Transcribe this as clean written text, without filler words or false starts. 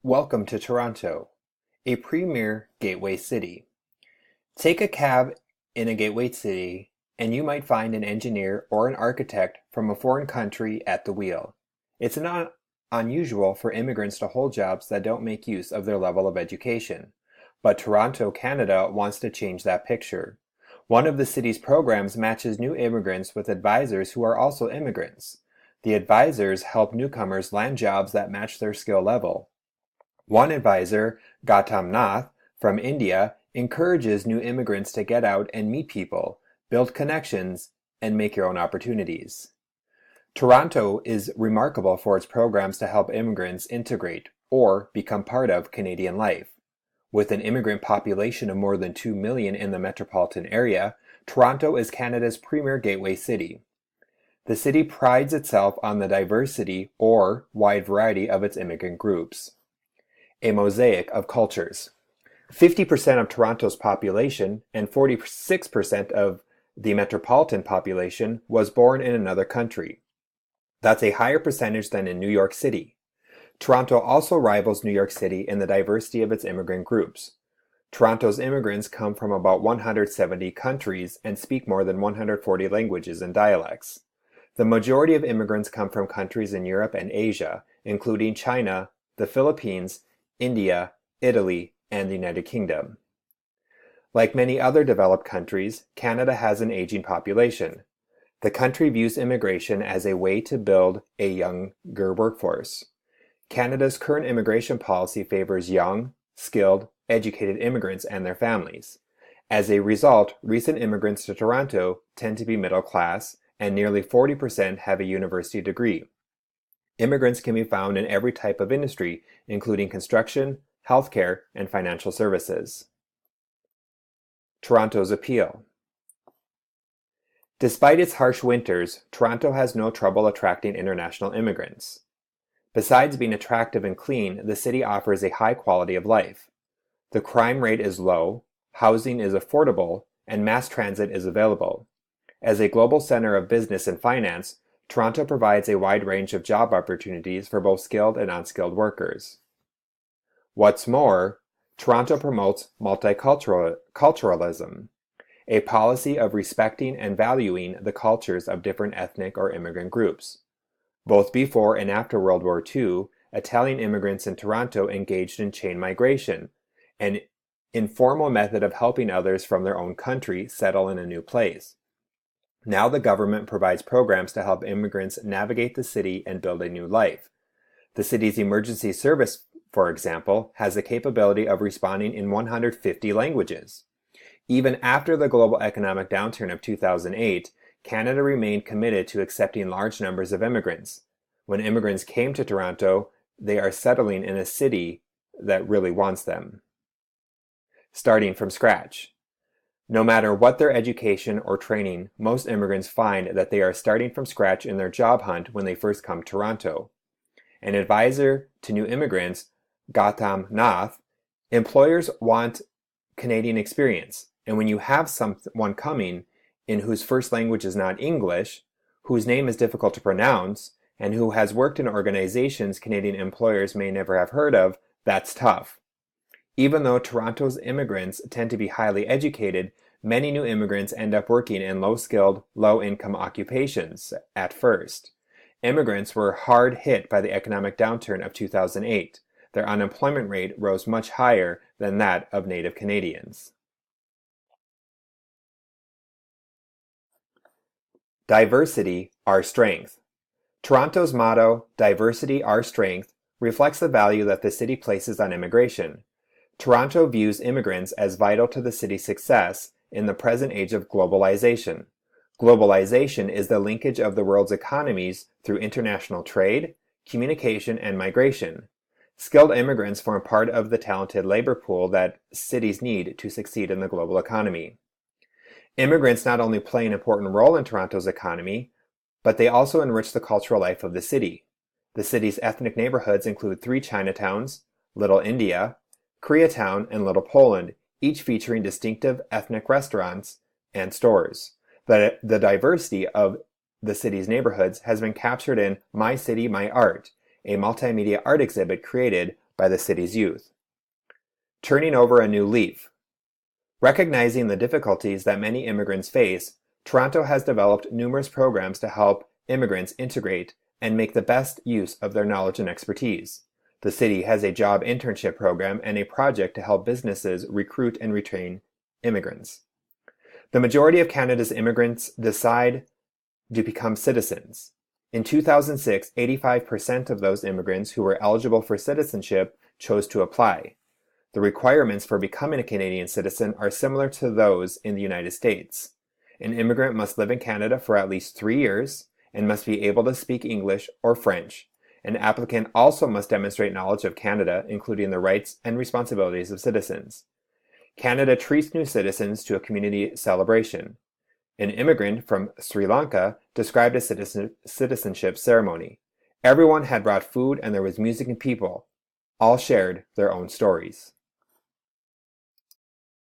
Welcome to Toronto, a premier gateway city. Take a cab in a gateway city, and you might find an engineer or an architect from a foreign country at the wheel. It's not unusual for immigrants to hold jobs that don't make use of their level of education. But Toronto, Canada wants to change that picture. One of the city's programs matches new immigrants with advisors who are also immigrants. The advisors help newcomers land jobs that match their skill level. One advisor, Gautam Nath, from India, encourages new immigrants to get out and meet people, build connections, and make your own opportunities. Toronto is remarkable for its programs to help immigrants integrate or become part of Canadian life. With an immigrant population of more than 2 million in the metropolitan area, Toronto is Canada's premier gateway city. The city prides itself on the diversity or wide variety of its immigrant groups. A mosaic of cultures. 50% of Toronto's population and 46% of the metropolitan population was born in another country. That's a higher percentage than in New York City. Toronto also rivals New York City in the diversity of its immigrant groups. Toronto's immigrants come from about 170 countries and speak more than 140 languages and dialects. The majority of immigrants come from countries in Europe and Asia, including China, the Philippines, India, Italy, and the United Kingdom. Like many other developed countries, Canada has an aging population. The country views immigration as a way to build a younger workforce. Canada's current immigration policy favors young, skilled, educated immigrants and their families. As a result, recent immigrants to Toronto tend to be middle class, and nearly 40% have a university degree. Immigrants can be found in every type of industry, including construction, healthcare, and financial services. Toronto's appeal. Despite its harsh winters, Toronto has no trouble attracting international immigrants. Besides being attractive and clean, the city offers a high quality of life. The crime rate is low, housing is affordable, and mass transit is available. As a global center of business and finance, Toronto provides a wide range of job opportunities for both skilled and unskilled workers. What's more, Toronto promotes multiculturalism, a policy of respecting and valuing the cultures of different ethnic or immigrant groups. Both before and after World War II, Italian immigrants in Toronto engaged in chain migration, an informal method of helping others from their own country settle in a new place. Now the government provides programs to help immigrants navigate the city and build a new life. The city's emergency service, for example, has the capability of responding in 150 languages. Even after the global economic downturn of 2008, Canada remained committed to accepting large numbers of immigrants. When immigrants came to Toronto, they are settling in a city that really wants them. Starting from scratch. No matter what their education or training, most immigrants find that they are starting from scratch in their job hunt when they first come to Toronto. An advisor to new immigrants, Gautam Nath, employers want Canadian experience, and when you have someone coming in whose first language is not English, whose name is difficult to pronounce, and who has worked in organizations Canadian employers may never have heard of, that's tough. Even though Toronto's immigrants tend to be highly educated, many new immigrants end up working in low-skilled, low-income occupations at first. Immigrants were hard hit by the economic downturn of 2008. Their unemployment rate rose much higher than that of native Canadians. Diversity, our strength. Toronto's motto, Diversity, our strength, reflects the value that the city places on immigration. Toronto views immigrants as vital to the city's success in the present age of globalization. Globalization is the linkage of the world's economies through international trade, communication, and migration. Skilled immigrants form part of the talented labor pool that cities need to succeed in the global economy. Immigrants not only play an important role in Toronto's economy, but they also enrich the cultural life of the city. The city's ethnic neighborhoods include 3 Chinatowns, Little India, Koreatown, and Little Poland, each featuring distinctive ethnic restaurants and stores. The diversity of the city's neighborhoods has been captured in My City, My Art, a multimedia art exhibit created by the city's youth. Turning over a new leaf. Recognizing the difficulties that many immigrants face, Toronto has developed numerous programs to help immigrants integrate and make the best use of their knowledge and expertise. The city has a job internship program and a project to help businesses recruit and retrain immigrants. The majority of Canada's immigrants decide to become citizens. In 2006, 85% of those immigrants who were eligible for citizenship chose to apply. The requirements for becoming a Canadian citizen are similar to those in the United States. An immigrant must live in Canada for at least 3 years and must be able to speak English or French. An applicant also must demonstrate knowledge of Canada, including the rights and responsibilities of citizens. Canada treats new citizens to a community celebration. An immigrant from Sri Lanka described a citizenship ceremony. Everyone had brought food and there was music and people. All shared their own stories.